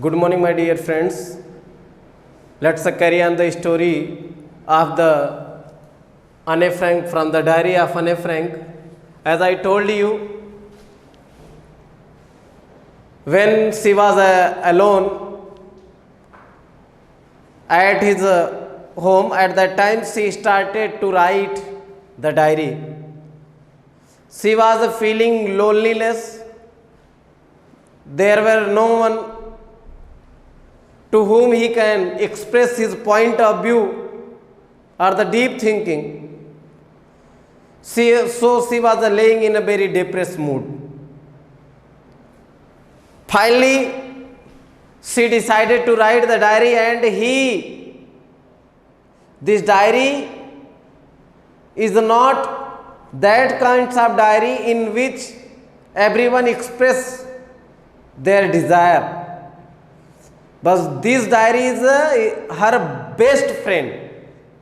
Good morning, my dear friends. Let's carry on the story of the Anne Frank from the diary of Anne Frank. As I told you, when she was alone at his home, at that time she started to write the diary. She was feeling loneliness. There were no one to whom he can express his point of view or the deep thinking. So she was laying in a very depressed mood. Finally, she decided to write the diary, and this diary is not that kind of diary in which everyone express their desire. But this diary is her best friend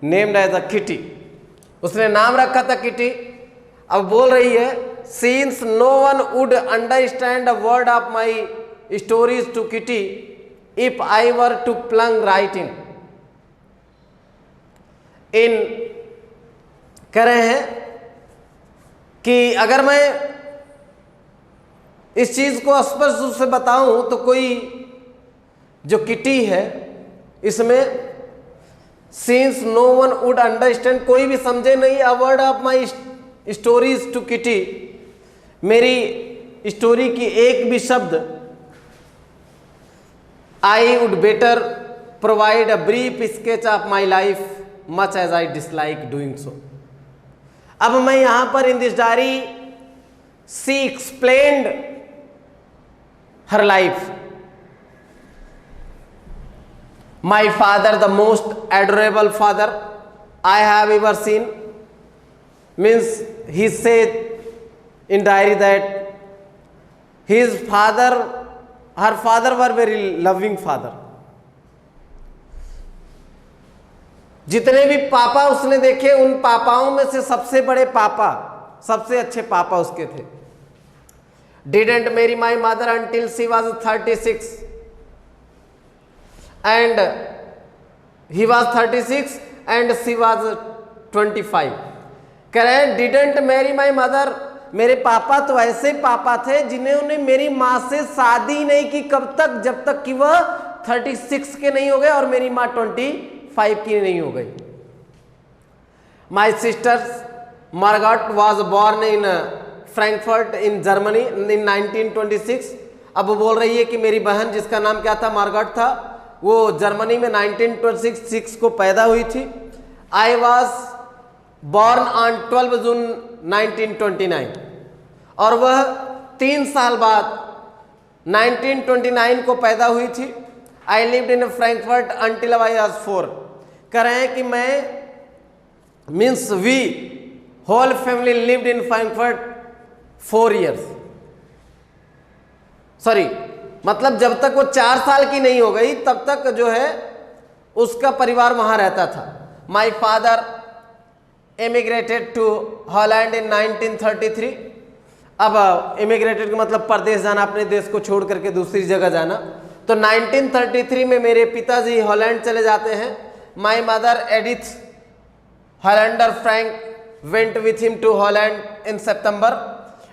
named as a Kitty. उसने नाम रखा था kitty. अब बोल रही है, since no one would understand a word of my stories to Kitty if I were to plunge writing. कह रहे हैं कि अगर मैं इस चीज को स्पष्ट रूप से बताऊं तो कोई जो किटी है इसमें since no one would understand, कोई भी समझे नहीं a word of my stories to Kitty, मेरी स्टोरी की एक भी शब्द, I would better provide a brief sketch of my life much as I dislike doing so. अब मैं यहां पर in this diary she explained her life. My father, the most adorable father I have ever seen, means he said in diary that his father, her father were very loving father. जितने भी पापा उसने देखे उन पापाओं में से सबसे बड़े पापा, सबसे अच्छे पापा उसके थे. Didn't marry my mother until she was 36. And he was 36 and she was 25. कह रहे हैं डिडेंट मैरी माई मदर, मेरे पापा तो ऐसे पापा थे जिन्होंने मेरी माँ से शादी नहीं की. कब तक? जब तक कि वह 36 के नहीं हो गए और मेरी माँ 25 की नहीं हो गई. My sisters Margot was born in Frankfurt in Germany in 1926. अब वो बोल रही है कि मेरी बहन जिसका नाम क्या था, मार्गट था, वो जर्मनी में 1926 को पैदा हुई थी. आई वॉज बॉर्न ऑन 12 जून 1929 और वह 3 साल बाद 1929 को पैदा हुई थी. I lived in Frankfurt until I was 4. कह रहे हैं कि मैं means we whole family lived in Frankfurt 4 years. Sorry, मतलब जब तक वो 4 साल की नहीं हो गई तब तक जो है उसका परिवार वहां रहता था. माई फादर एमिग्रेटेड टू हॉलैंड इन 1933. अब इमिग्रेटेड का मतलब परदेश जाना, अपने देश को छोड़ करके दूसरी जगह जाना. तो 1933 में मेरे पिताजी हॉलैंड चले जाते हैं. My mother Edith Hollander Frank went with him to Holland in September.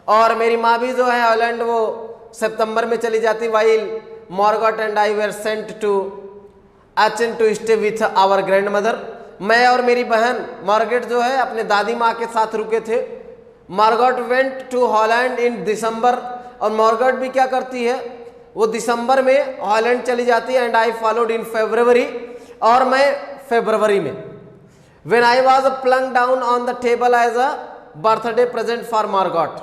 और मेरी माँ भी जो है हॉलैंड वो सितंबर में चली जाती. While Margot and I were sent to Aachen to stay with our grandmother. मैं और मेरी बहन मार्गेट जो है अपने दादी माँ के साथ रुके थे. मार्गट वेंट टू हॉलैंड इन दिसंबर. और मार्गट भी क्या करती है, वो दिसंबर में हॉलैंड चली जाती है. एंड आई फॉलोड इन फरवरी, और मैं फरवरी में. When I was plonked down on the table as a birthday present for Margot.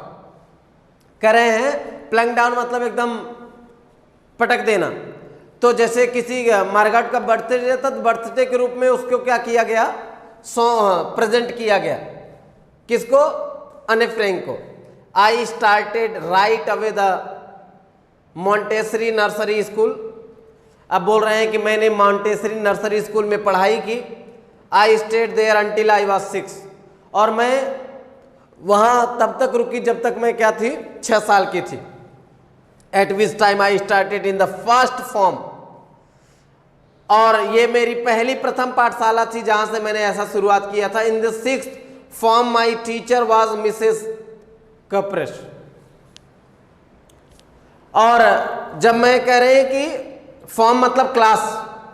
कह रहे हैं प्लंग डाउन मतलब एकदम पटक देना. तो जैसे किसी मार्गट का बर्थडे रहता तो बर्थडे के रूप में उसको क्या किया गया, प्रेजेंट किया गया. किसको? अने फ्रैंक को. I started right away the Montessori nursery school. अब बोल रहे हैं कि मैंने मॉन्टेसरी नर्सरी स्कूल में पढ़ाई की. I stayed there until I was 6. और मैं वहाँ तब तक रुकी जब तक मैं क्या थी, 6 साल की थी. Eight which time I started in the first form और ये मेरी पहली प्रथम पाठशाला थी जहां से मैंने ऐसा शुरुआत किया था। In the 6th form my teacher was Mrs Kuperus. और जब मैं कह रहे हैं कि फॉर्म मतलब क्लास,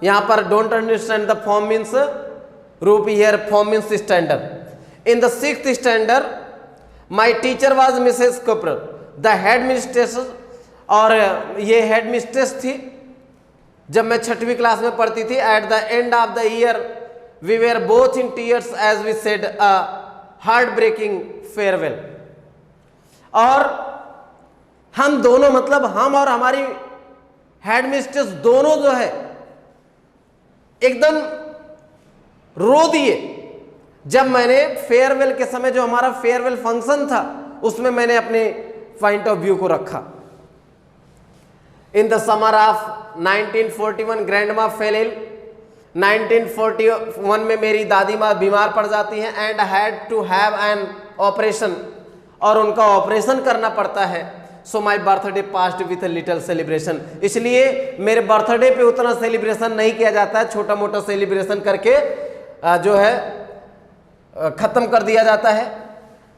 यहां पर don't understand the form means रूप, here form means standard. In the 6th standard my teacher was Mrs Kuperus the headmistress. और ये हेड मिस्ट्रेस थी जब मैं 6वीं क्लास में पढ़ती थी। At the end of the year we were both in tears as we said a heart breaking farewell. और हम दोनों, मतलब हम और हमारी हेड मिस्ट्रेस दोनों जो है एकदम रो दिए जब मैंने फेयरवेल के समय, जो हमारा फेयरवेल फंक्शन था, उसमें मैंने अपने पॉइंट ऑफ व्यू को रखा। In the summer of 1941 grandma fell ill. 1941 में मेरी दादी माँ बीमार पड़ जाती हैं and had to have an operation, और उनका ऑपरेशन करना पड़ता है। So my birthday passed with a little celebration. इसलिए मेरे बर्थडे पे उतना सेलिब्रेशन नहीं किया जाता है, छोटा मोटा सेलिब्रेशन करके जो है खत्म कर दिया जाता है।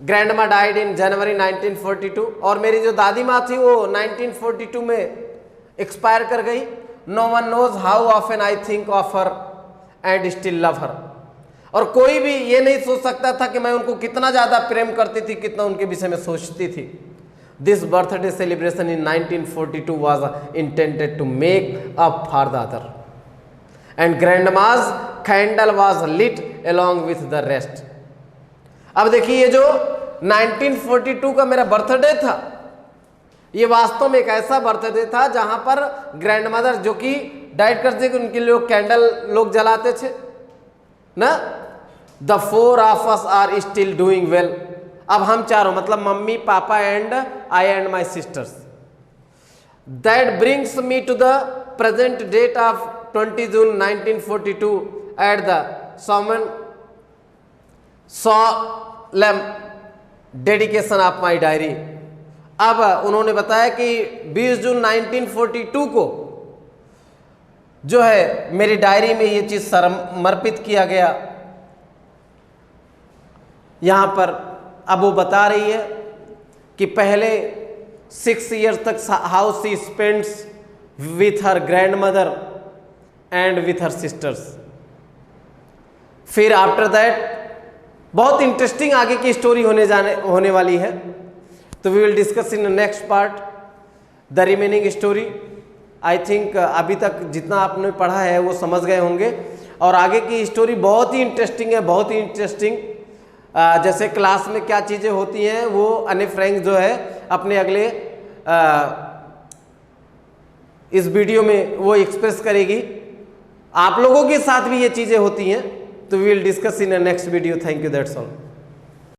ग्रैंड माँ डाइड इन जनवरी 1942। और मेरी जो दादी माँ थी वो 1942 में एक्सपायर कर गई। No one knows how often I think of her and still love her. और कोई भी ये नहीं सोच सकता था कि मैं उनको कितना ज़्यादा प्रेम करती थी, कितना उनके विषय में सोचती थी। This birthday celebration in 1942 was intended to make up for the other and grandma's candle was lit along with the rest. अब देखिए, ये जो 1942 का मेरा बर्थडे था, ये वास्तव में एक ऐसा बर्थडे था जहां पर ग्रैंडमदर जो कि डाइट करते थे, उनके लिए कैंडल लोग जलाते थे ना। The 4 of us are still doing well. अब हम चारों, मतलब मम्मी, पापा and I and my sisters. That brings me to the present date of 20 June 1942 at the solemn dedication of my diary. अब उन्होंने बताया कि 20 जून 1942 को जो है मेरी डायरी में ये चीज समर्पित किया गया। यहां पर अब वो बता रही है कि पहले 6 years तक how she spends with her grandmother and with her sisters. फिर आफ्टर दैट बहुत इंटरेस्टिंग आगे की स्टोरी होने वाली है, तो we will discuss in next part the remaining story. I think अभी तक जितना आपने पढ़ा है वो समझ गए होंगे, और आगे की स्टोरी बहुत ही इंटरेस्टिंग है, बहुत ही इंटरेस्टिंग। जैसे क्लास में क्या चीज़ें होती हैं वो अने फ्रैंक जो है अपने अगले इस वीडियो में वो एक्सप्रेस करेगी। आप लोगों के साथ भी ये चीज़ें होती हैं, तो we will discuss in a next video. Thank you, that's all.